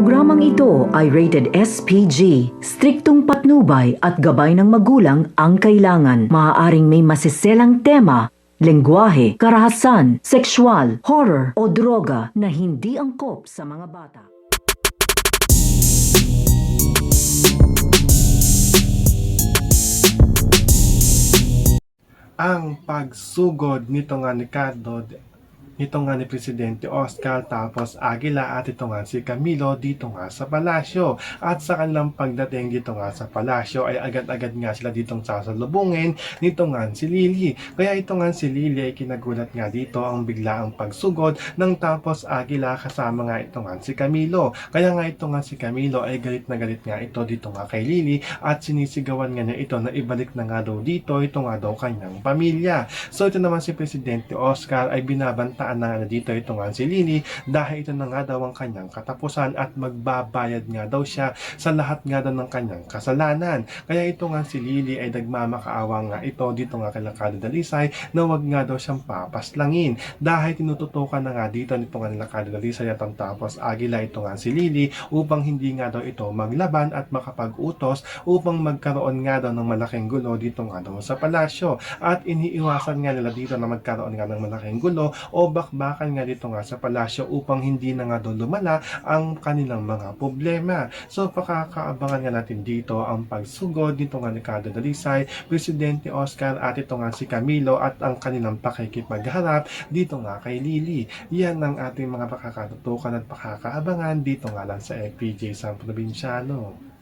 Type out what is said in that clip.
Programang ito ay rated SPG. Striktong patnubay at gabay ng magulang ang kailangan. Maaaring may masiselang tema, lengguwahe, karahasan, sexual, horror o droga na hindi angkop sa mga bata. Ang pagsugod nito nga ni nito nga ni Presidente Oscar tapos Aguila at ito nga si Camilo dito nga sa palasyo. At sa kanilang pagdating dito nga sa palasyo ay agad-agad nga sila ditong sasalubungin nito nga si Lily. Kaya ito nga si Lily ay kinagulat nga dito ang biglaang pagsugod ng tapos Aguila kasama nga ito nga si Camilo. Kaya nga ito nga si Camilo ay galit na galit nga ito dito nga kay Lily at sinisigawan nga niya ito na ibalik na nga daw dito ito nga daw kanyang pamilya. So ito naman si Presidente Oscar ay binabantaan na dito ito nga si Lily dahil ito na nga daw ang kanyang katapusan at magbabayad nga daw siya sa lahat nga daw ng kanyang kasalanan. Kaya ito nga si Lily ay nagmamakaawa nga ito dito nga kay Lakado Dalisay na wag nga daw siyang papaslangin dahil tinututukan na nga dito nito nga ni Lakado Dalisay at ang tapos Aguila ito nga si Lily upang hindi nga daw ito maglaban at makapag-utos upang magkaroon nga daw ng malaking gulo dito nga daw sa palasyo at iniiwasan nga nila dito na magkaroon nga ng malaking gulo o bakbakan nga dito nga sa palasyo upang hindi na nga doon lumala ang kanilang mga problema. So pakakaabangan nga natin dito ang pagsugod dito nga ni Lakado Dalisay, Presidente Oscar at ito nga si Camilo at ang kanilang pakikipagharap dito nga kay Lily. Yan ang ating mga pakakatutukan at pakakaabangan dito nga lang sa FPJ San Provinciano.